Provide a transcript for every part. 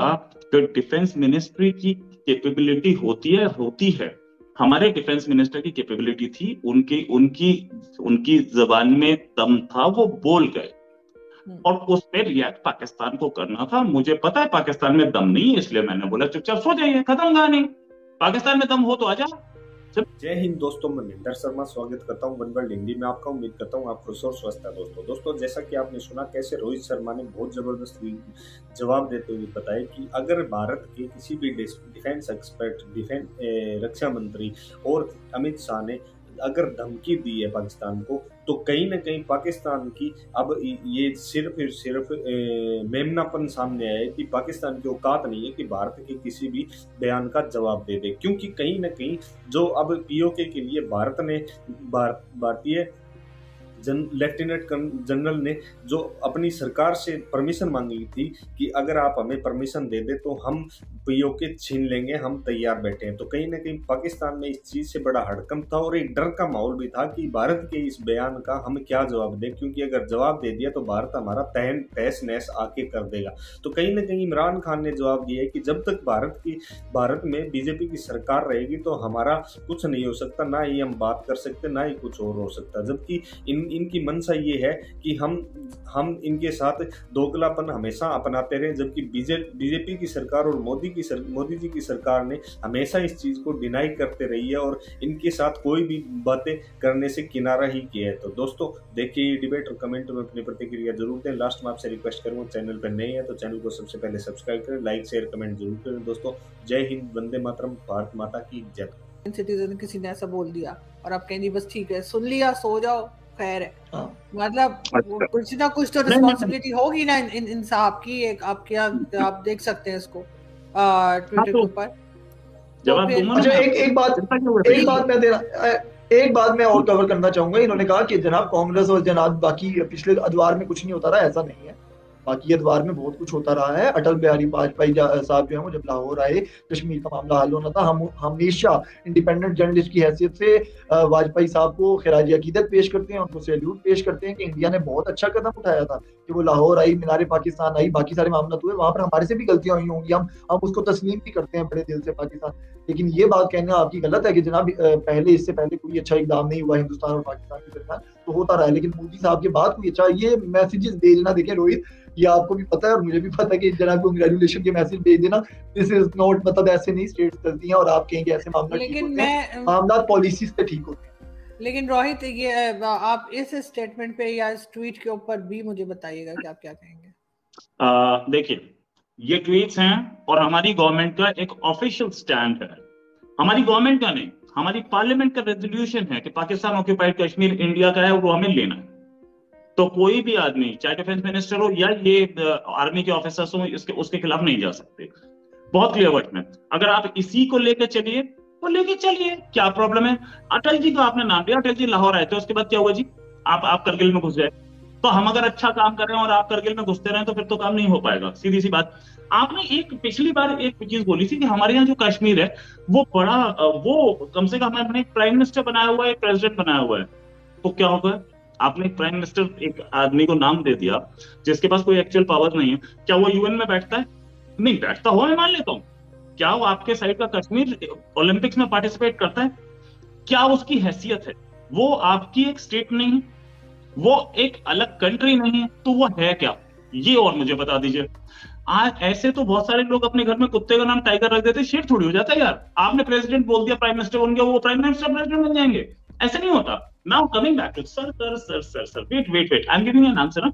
बोला कि defence ministry की कैपेबिलिटी होती है। हमारे डिफेंस मिनिस्टर की कैपेबिलिटी थी, उनकी उनकी उनकी जबान में दम था, वो बोल गए। और उस पे रिएक्ट पाकिस्तान को करना था। मुझे पता है पाकिस्तान में दम नहीं है, इसलिए मैंने बोला चुपचाप सो जाइए, खत्म कहानी। पाकिस्तान में दम हो तो आजा। जय हिंद दोस्तों, मैं महेंद्र शर्मा स्वागत करता हूं वन वर्ल्ड हिंदी में आपका। उम्मीद करता हूं आप खुश और स्वस्थ हैं। दोस्तों जैसा कि आपने सुना कैसे रोहित शर्मा ने बहुत जबरदस्त जवाब देते हुए बताया कि अगर भारत के किसी भी डिफेंस एक्सपर्ट, रक्षा मंत्री और अमित शाह ने अगर धमकी दी है पाकिस्तान को, तो कहीं ना कहीं पाकिस्तान की अब ये सिर्फ मेमनापन सामने आया है कि पाकिस्तान की औकात नहीं है कि भारत के किसी भी बयान का जवाब दे दे। क्योंकि कहीं ना कहीं जो अब पीओके के लिए भारत ने भारतीय लेफ्टिनेंट जनरल ने जो अपनी सरकार से परमिशन मांगी थी कि अगर आप हमें परमिशन दे दे तो हम पीओके छीन लेंगे, हम तैयार बैठे हैं। तो कहीं ना कहीं पाकिस्तान में इस चीज से बड़ा हड़कंप था और एक डर का माहौल भी था कि भारत के इस बयान का हम क्या जवाब दें, क्योंकि अगर जवाब दे दिया तो भारत हमारा तहस नहस आके कर देगा। तो कहीं ना कहीं इमरान खान ने जवाब दिया है कि जब तक भारत में बीजेपी की सरकार रहेगी तो हमारा कुछ नहीं हो सकता, ना ही हम बात कर सकते, ना ही कुछ और हो सकता। जबकि इनकी मंशा ये है कि हम इनके साथ दोगलापन हमेशा अपनाते रहे, जबकि बीजेपी की सरकार और मोदी जी की सरकार ने हमेशा इस चीज को डिनाई करते रही है और इनके साथ कोई भी बातें करने से किनारा ही किया है। तो दोस्तों देखिए ये डिबेट और कमेंट में अपनी प्रतिक्रिया जरूर दें। लास्ट में आपसे रिक्वेस्ट करूंगा, चैनल पर नए हैं तो चैनल को सबसे पहले सब्सक्राइब करें, लाइक शेयर कमेंट जरूर करें। दोस्तों जय हिंद, वंदे मातरम, भारत माता की जय। सिटीजन किसी ने ऐसा बोल दिया और आप कहेंगे बस ठीक है, सुन लिया, सो जाओ, खैर है। मतलब कुछ ना कुछ तो रिस्पांसिबिलिटी होगी ना इन साहब की। एक आप देख सकते हैं इसको ट्विटर के ऊपर। एक बात मैं और कवर करना चाहूंगा। इन्होंने कहा कि जनाब कांग्रेस और जनाब बाकी पिछले अदवार में कुछ नहीं होता रहा, ऐसा नहीं है। बाकी अदवार में बहुत कुछ होता रहा है। अटल बिहारी वाजपेयी साहब जो है वो जब लाहौर आए, कश्मीर का मामला हल होना था, हम हमेशा इंडिपेंडेंट जर्नलिस्ट की हैसियत से वाजपेयी साहब को खिराज अकीदत पेश करते हैं, उनको सैल्यूट पेश करते हैं कि इंडिया ने बहुत अच्छा कदम उठाया था कि वो लाहौर आई, मीनार पाकिस्तान आई, बाकी सारे मामला हुए, वहां पर हमारे से भी गलतियां हुई होंगी, हम उसको तस्लीम भी करते हैं बड़े दिल से पाकिस्तान। लेकिन ये बात कहना आपकी गलत है कि जनाब इससे पहले कोई अच्छा इकदाम नहीं हुआ हिंदुस्तान और पाकिस्तान के दरमियान, तो होता रहा है। लेकिन मोदी साहब के बाद कोई अच्छा ये मैसेजेस भेजना, देखें रोहित, ये आपको भी पता है और मुझे भी पता है कि जनाब कांग्रेचुलेशन के मैसेज भेज देना, दिस इज नॉट, मतलब ऐसे नहीं स्टेट्स करती हैं और आप कहेंगे ऐसे मामला ठीक होते हैं, मामला पॉलिसी से ठीक होते हैं। लेकिन रोहित ये आप इस स्टेटमेंट पे या इस ट्वीट के ऊपर भी मुझे बताइएगा कि आप क्या कहेंगे। देखिए ये ट्वीट्स हैं और हमारी गवर्नमेंट का एक ऑफिशियल स्टैंड है। हमारी गवर्नमेंट का नहीं, हमारी पार्लियामेंट का रेजोल्यूशन है कि पाकिस्तान ऑक्यूपाइड कश्मीर इंडिया का है और वो हमें लेना है। तो कोई भी आदमी, चाहे डिफेंस मिनिस्टर हो या ये आर्मी के ऑफिसर्स हो, उसके खिलाफ नहीं जा सकते। बहुत क्लियर वर्ड में, अगर आप इसी को लेकर चलिए तो लेके चलिए, क्या प्रॉब्लम है। अटल जी का आपने नाम लिया, अटल जी लाहौर आए थे, उसके बाद क्या हुआ जी, आप करगिल में घुस गए। तो हम अगर अच्छा काम कर रहे हैं और आप करगिल में घुसते रहे तो फिर तो काम नहीं हो पाएगा, सीधी सी बात। आपने एक पिछली बार एक चीज बोली थी कि हमारे यहाँ जो कश्मीर है वो बड़ा, वो कम से कम हमने एक प्राइम मिनिस्टर बनाया हुआ है, एक प्रेसिडेंट बनाया हुआ है। तो क्या होगा, आपने एक प्राइम मिनिस्टर, एक आदमी को नाम दे दिया जिसके पास कोई एक्चुअल पावर नहीं है। क्या वो यूएन में बैठता है? नहीं बैठता हो, मैं मान लेता हूं। क्या वो आपके साइड का कश्मीर ओलंपिक्स में पार्टिसिपेट करता है? क्या उसकी हैसियत है? वो आपकी एक स्टेट नहीं है, वो एक अलग कंट्री नहीं है, तो वो है क्या, ये और मुझे बता दीजिए। आज ऐसे तो बहुत सारे लोग अपने घर में कुत्ते का नाम टाइगर रख देते, शेर थोड़ी हो जाता है यार। आपने प्रेसिडेंट बोल दिया, प्राइम मिनिस्टर बन गया, वो प्राइम मिनिस्टर प्रेसिडेंट बन जाएंगे? ऐसे नहीं होता। Now coming back to sir, wait I am giving an answer.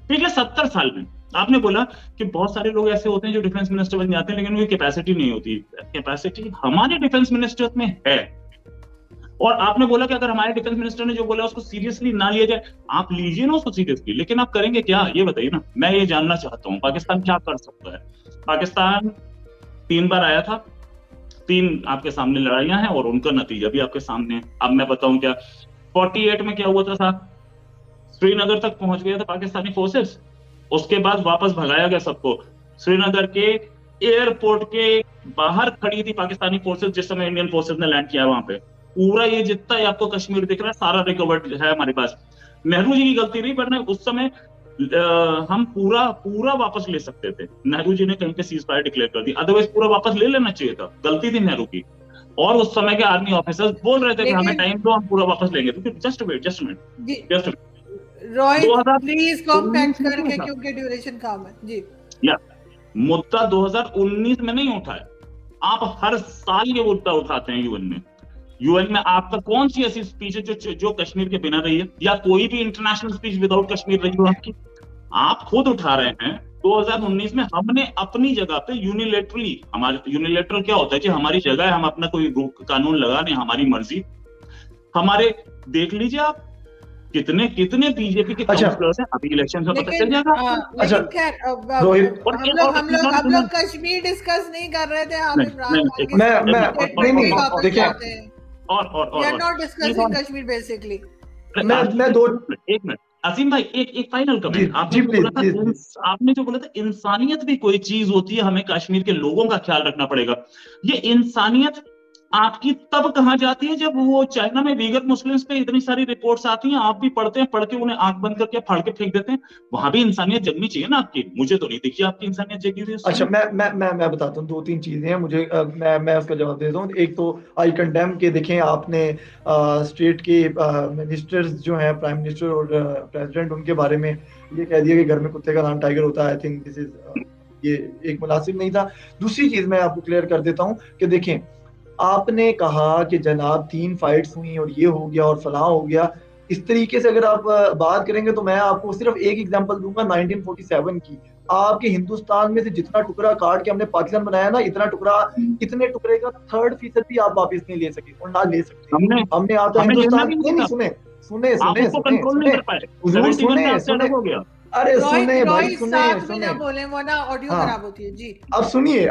पिछले 70 साल में आपने बोला कि बहुत सारे लोग ऐसे होते हैं जो डिफेंस मिनिस्टर बन जाते हैं लेकिन उनकी कैपेसिटी नहीं होती। कैपेसिटी हमारे डिफेंस मिनिस्टर में है। और आपने बोला कि अगर हमारे डिफेंस मिनिस्टर ने जो बोला उसको सीरियसली ना लिया जाए, आप लीजिए ना उसको सीरियसली, लेकिन आप करेंगे क्या ये बताइए ना। मैं ये जानना चाहता हूँ पाकिस्तान क्या कर सकता है। पाकिस्तान 3 बार आया था, 3 आपके सामने लड़ाइयां हैं और उनका नतीजा भी आपके सामने है। अब मैं बताऊं क्या, 48 में क्या हुआ था साहब, श्रीनगर तक पहुंच गया था पाकिस्तानी फोर्सेस, उसके बाद वापस भगाया गया सबको। श्रीनगर के एयरपोर्ट के बाहर खड़ी थी पाकिस्तानी फोर्सेस जिस समय इंडियन फोर्सेस ने लैंड किया वहां पे। पूरा ये जितना ही आपको कश्मीर दिख रहा है सारा रिकवर्ड है हमारे पास। नेहरू जी की गलती नहीं, वरना उस समय हम पूरा पूरा वापस ले सकते थे। नेहरू जी ने कहीं पे सीज फायर डिक्लेयर कर दी, अदरवाइज पूरा वापस ले लेना चाहिए था, गलती थी नेहरू की। और उस समय के आर्मी ऑफिसर्स बोल रहे थे कि हमें टाइम दो, हम पूरा वापस लेंगे। तो just wait, just minute Rohit please compact करके, क्योंकि ड्यूरेशन कम है जी। या मुद्दा 2019 में नहीं उठा है, आप हर साल ये मुद्दा उठाते हैं यूएन में। यूएन में आपका कौन सी ऐसी स्पीच है जो कश्मीर के बिना रही है, या कोई भी इंटरनेशनल स्पीच विदाउट कश्मीर रही हो आपकी? आप खुद उठा रहे हैं। 2019 में हमने अपनी जगह पे यूनिलेटरली, हमारे यूनिलेटरल क्या होता है कि हमारी जगह है, हम अपना कोई कानून लगा दें, हमारी मर्जी। हमारे देख लीजिए आप कितने कितने बीजेपी के काउंसलर्स हैं, अभी इलेक्शन से पता चल जाएगा। अच्छा रोहित, हम लोग कश्मीर डिस्कस नहीं कर रहे थे, हम नहीं देखिए, और नॉट डिस्कसिंग कश्मीर बेसिकली। मैं दो एक मिनट असीम भाई, एक फाइनल कमेंट। आपने जो बोला था इंसानियत भी कोई चीज होती है, हमें कश्मीर के लोगों का ख्याल रखना पड़ेगा। ये इंसानियत आपकी तब कहाँ जाती है जब वो चाइना में वीगर मुस्लिम्स पे इतनी सारी रिपोर्ट्स आती हैं, आप भी पढ़ते हैं, पढ़ के उन्हें आंख बंद करके फाड़ के फेंक देते हैं। वहां भी इंसानियत जगनी चाहिए ना आपकी। मुझे तो नहीं दिखी आपकी इंसानियत जगी हुई। अच्छा, मैं बताता हूँ, 2-3 चीजें हैं मुझे, मैं उसका जवाब देता हूँ। एक तो आई कंडेम के, देखें आपने स्टेट के मिनिस्टर्स जो हैं, प्राइम मिनिस्टर और प्रेसिडेंट, उनके बारे में ये कह दिया कि घर में कुत्ते का नाम टाइगर होता है। आई थिंक दिस इज ये एक मुनासिब नहीं था। दूसरी चीज मैं आपको क्लियर कर देता हूँ कि देखें, आपने कहा कि जनाब 3 फाइट्स हुई और ये हो गया और फलां हो गया। इस तरीके से अगर आप बात करेंगे तो मैं आपको सिर्फ एक एग्जांपल दूंगा 1947 की। आपके हिंदुस्तान में से जितना टुकड़ा काट के हमने पाकिस्तान बनाया ना, इतने टुकड़े का 3% भी आप वापस नहीं ले सके और ना ले सकते। हमने आपका हिंदुस्तान नहीं सुने अरे सुने भाई, सुने बोले वो ना ऑडियो खराब होती है जी। अब सुनिए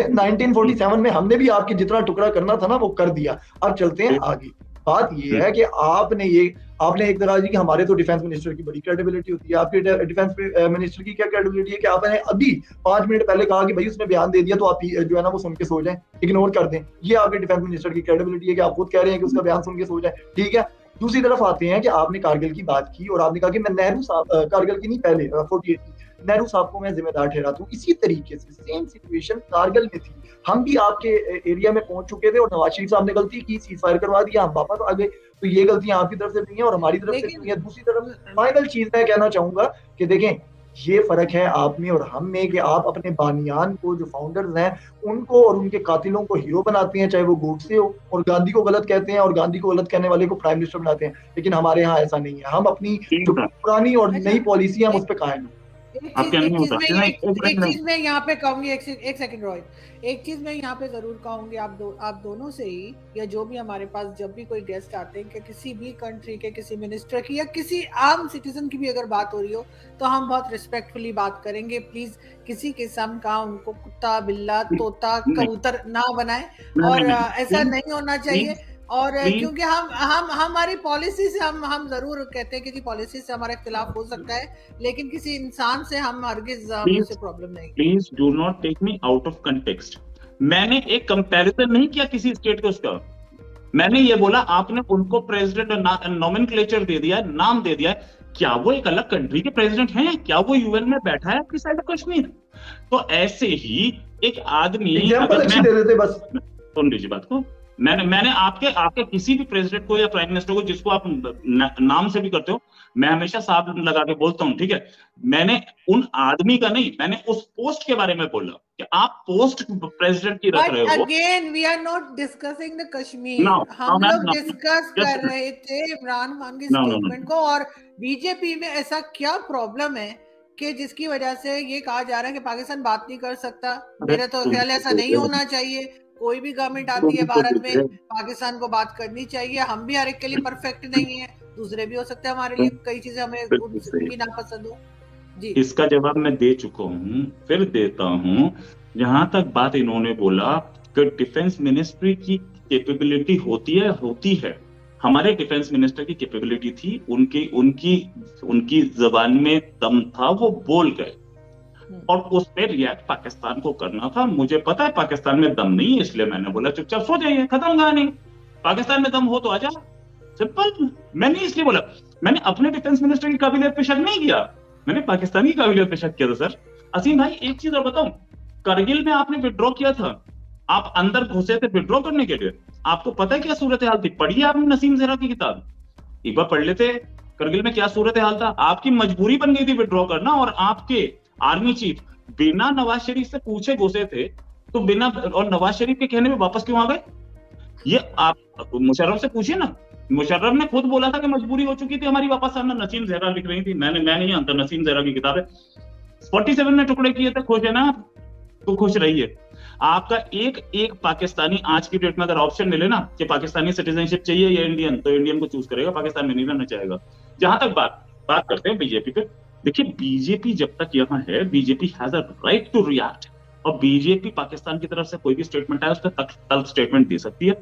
1947 में हमने भी आपके जितना टुकड़ा करना था ना वो कर दिया। अब चलते हैं आगे। बात ये है कि आपने एक तरह की, हमारे तो डिफेंस मिनिस्टर की बड़ी क्रेडिबिलिटी होती है, आपके डिफेंस मिनिस्टर की क्या क्रेडिबिलिटी है कि आपने अभी 5 मिनट पहले कहा कि भाई उसने बयान दे दिया तो आप जो है ना वो सुन के सो जाएं, इग्नोर कर दें। ये आपके डिफेंस मिनिस्टर की क्रेडिबिलिटी है कि आप खुद कह रहे हैं कि उसका बयान सुन के सो जाए, ठीक है। दूसरी तरफ आते हैं कि आपने कारगिल की बात की और आपने कहा कि मैं नेहरू साहब, कारगिल की नहीं पहले 48 की, नेहरू साहब को मैं जिम्मेदार ठहराता हूँ। इसी तरीके से सेम सिचुएशन कारगिल में थी। हम भी आपके एरिया में पहुंच चुके थे और नवाज शरीफ साहब ने गलती की, सीज फायर करवा दिया, हम वापस आ गए। तो ये गलतियां आपकी तरफ से भी हैं और हमारी तरफ से भी हैं। दूसरी तरफ फाइनल चीज मैं कहना चाहूंगा कि देखें, ये फर्क है आप में और हम में कि आप अपने बानियान को, जो फाउंडर्स हैं, उनको और उनके कातिलों को हीरो बनाते हैं, चाहे वो गोडसे हो, और गांधी को गलत कहते हैं और गांधी को गलत कहने वाले को प्राइम मिनिस्टर बनाते हैं। लेकिन हमारे यहाँ ऐसा नहीं है। हम अपनी जो पुरानी और नई पॉलिसी है हम उस पर कायम हैं। एक चीज मैं यहाँ पे कहूंगी, एक सेकंड रोहित, एक चीज मैं यहाँ पे जरूर कहूंगी आप दोनों से ही, या जो भी हमारे पास जब भी कोई गेस्ट आते हैं कि किसी भी कंट्री के किसी मिनिस्टर की या किसी आम सिटीजन की भी अगर बात हो रही हो तो हम बहुत रिस्पेक्टफुली बात करेंगे। प्लीज किसी किस्म का उनको कुत्ता, बिल्ला, तोता, कबूतर ना बनाए, और ऐसा नहीं होना चाहिए। और क्योंकि हम हमारी पॉलिसी से हम जरूर कहते हैं कि पॉलिसी से हमारा इख्तिलाफ हो सकता है, लेकिन किसी इंसान से हम हरगिज से प्रॉब्लम नहीं। Please do not take me out of context. मैंने एक कंपैरिजन नहीं किया किसी स्टेट के उसका। मैंने ये बोला आपने उनको प्रेसिडेंट नॉमेनक्लेचर दे दिया है, नाम दे दिया है। क्या वो एक अलग कंट्री के प्रेसिडेंट हैं? क्या वो यूएन में बैठा है आपकी साइड ऑफ कश्मीर? तो ऐसे ही एक आदमी, सुन लीजिए बात को, मैंने आपके किसी भी प्रेसिडेंट को या प्राइम मिनिस्टर को, जिसको आप नाम से भी करते हो, मैं हमेशा साहब लगा के बोलता हूं, ठीक है। मैंने उन आदमी का नहीं, मैंने उस पोस्ट के बारे में बोला कि आप पोस्ट प्रेसिडेंट की रख रहे हो। Again we are not discussing the Kashmir. हम लोग डिस्कस कर रहे थे इमरान खान की स्टेटमेंट को, और बीजेपी में ऐसा क्या प्रॉब्लम है कि जिसकी वजह से ये कहा जा रहा है कि पाकिस्तान बात नहीं कर सकता। मेरा तो ख्याल ऐसा नहीं होना चाहिए। कोई भी गवर्नमेंट आती है भारत में, पाकिस्तान को बात करनी चाहिए। हम भी हर एक के लिए परफेक्ट नहीं है, दूसरे भी हो सकते हैं हमारे लिए कई चीजें हमें उनकी नापसंद हो जी। इसका जवाब मैं दे चुका हूँ, फिर देता हूँ। जहां तक बात इन्होंने बोला कि डिफेंस मिनिस्ट्री की कैपेबिलिटी होती है, हमारे डिफेंस मिनिस्टर की कैपेबिलिटी थी, उनकी जबान में दम था, वो बोल गए और उस पर रिएक्ट पाकिस्तान को करना था। मुझे पता है पाकिस्तान में दम नहीं है, इसलिए मैंने बोला चुपचाप सो जाइए, खत्म कहानी। पाकिस्तान में दम हो तो आजा, सिंपल। मैंने इसलिए बोला, मैंने अपने डिफेंस मिनिस्टर की काबिलियत पे शक नहीं किया। मैंने पाकिस्तानी की काबिलियत पे शक किया था सर। असीम भाई एक चीज और बताऊं, करगिल में आपने विड्रॉ किया था, आप अंदर घुसे थे विड्रॉ करने के लिए, आपको पता है क्या सूरत हाल थी? पढ़िए आपने नसीम जहरा की किताब, एक बार पढ़ लेते। करगिल में क्या सूरत हाल था, आपकी मजबूरी बन गई थी विड्रॉ करना, और आपके आर्मी चीफ बिना नवाज शरीफ से पूछे घुसे थे, तो बिना, और नवाज शरीफ के कहने पे वापस क्यों आ गए? ये आप मुशर्रफ से पूछिए ना, मुशर्रफ ने खुद बोला था कि मजबूरी हो चुकी थी हमारी वापस आना। नसीम जहरा लिख रही थी, मैं नहीं जानता, नसीम जहरा की किताब है। 47 में टुकड़े किए थे, खुश है ना आप? तो खुश रहिए। आपका एक पाकिस्तानी आज की डेट में अगर ऑप्शन मिले ना कि पाकिस्तानी सिटीजनशिप चाहिए या इंडियन, तो इंडियन को चूज करेगा, पाकिस्तान में नहीं रहना चाहेगा। जहां तक बात करते हैं बीजेपी पे, देखिए बीजेपी जब तक यहाँ है, BJP has a right to react, और बीजेपी पाकिस्तान की तरफ से कोई भी स्टेटमेंट आए उस पर तल्ख स्टेटमेंट दे सकती है।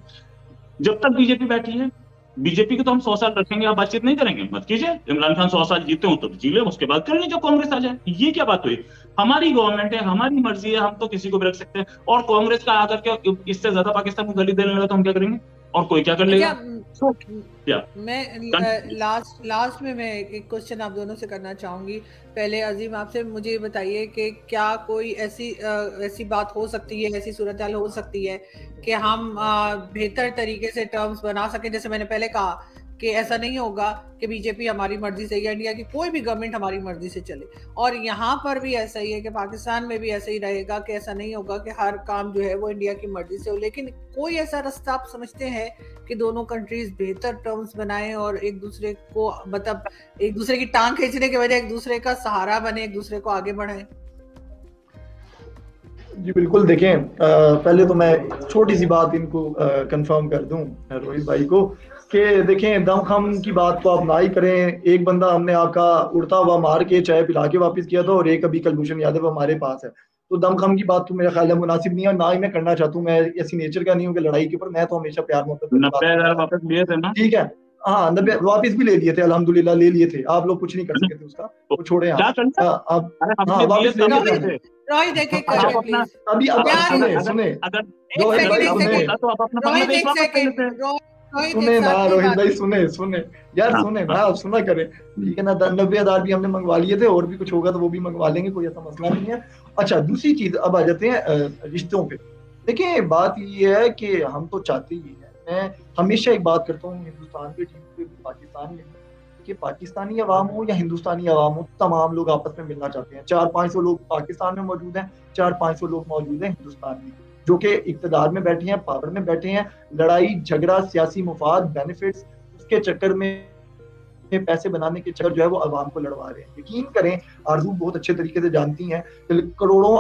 जब तक बीजेपी बैठी है, बीजेपी को तो हम 100 साल रखेंगे, आप बातचीत नहीं करेंगे, मत कीजिए। इमरान खान 100 साल जीते हो तो जी ले, उसके बाद कर ले जो कांग्रेस आ जाए। ये क्या बात हुई? हमारी गवर्नमेंट है, हमारी मर्जी है, हम तो किसी को भी रख सकते हैं। और कांग्रेस का आकर के इससे ज्यादा पाकिस्तान को गाली देने लगा तो हम क्या करेंगे? और कोई क्या कर लेगा? मैं लास्ट में मैं एक क्वेश्चन आप दोनों से करना चाहूंगी। पहले अजीम आपसे मुझे बताइए कि क्या कोई ऐसी बात हो सकती है, ऐसी सूरत हाल हो सकती है कि हम बेहतर तरीके से टर्म्स बना सकें? जैसे मैंने पहले कहा कि ऐसा नहीं होगा कि बीजेपी हमारी मर्जी से या इंडिया की कोई भी गवर्नमेंट हमारी मर्जी से चले, और यहाँ पर भी ऐसा ही है कि पाकिस्तान में भी ऐसा ही रहेगा कि ऐसा नहीं होगा कि हर काम जो है वो इंडिया की मर्जी से हो। लेकिन कोई ऐसा रास्ता आप समझते हैं कि दोनों कंट्रीज बेहतर टर्म्स बनाएं और एक दूसरे को, मतलब एक दूसरे की टांग खींचने के बजाय एक दूसरे का सहारा बने, एक दूसरे को आगे बढ़ाएं? जी बिल्कुल। देखें, पहले तो मैं छोटी सी बात इनको कंफर्म कर दूं रोहित भाई को कि देखें, दमखम की बात तो आप ना ही करें। एक बंदा हमने आपका उड़ता हुआ मार के चाय पिला के वापस किया था, और एक अभी कुलभूषण यादव हमारे पास है। तो दमखम की बात तो मेरा ख्याल है मुनासिब नहीं है, ना ही मैं करना चाहता हूँ। मैं ऐसी नेचर का नहीं हूँ कि लड़ाई के ऊपर, मैं तो हमेशा प्यार मोहब्बत। 90,000 वापस लिए थे ना? ठीक है, हाँ 90 वापस भी ले लिए थे, अल्हम्दुलिल्लाह ले लिए थे। आप लोग कुछ नहीं कर सके थे उसका, वो छोड़े आप। आप हाँ वापस ले लिए थे। रोहित एक एक करके प्लीज, अभी सुने रोहित भाई सुने ना, रोहित भाई सुने यार, सुने ना, आप सुना करें, ठीक है ना। 90,000 भी हमने मंगवा लिए थे, और भी कुछ होगा तो वो भी मंगवा लेंगे, कोई ऐसा मसला नहीं है। अच्छा, दूसरी चीज, अब आ जाते हैं रिश्तों पे। देखिए बात ये है कि हम तो चाहते ही हैं, मैं हमेशा एक बात करता हूँ हिंदुस्तान के टीम पे, पाकिस्तान में, कि पाकिस्तानी अवाम हो या हिंदुस्तानी अवाम हो, तमाम लोग आपस में मिलना चाहते हैं। 400-500 लोग पाकिस्तान में मौजूद हैं, 400-500 लोग मौजूद हैं हिंदुस्तान में, जो कि इक्तदार में बैठे हैं, पावर में बैठे हैं। लड़ाई झगड़ा, सियासी मुफाद, बेनिफिट्स, उसके चक्कर में पैसे बनाने के चक्कर जो है वो अवाम को लड़वा रहे हैं। यकीन करें, आरज़ू बहुत अच्छे तरीके से जानती हैं, करोड़ों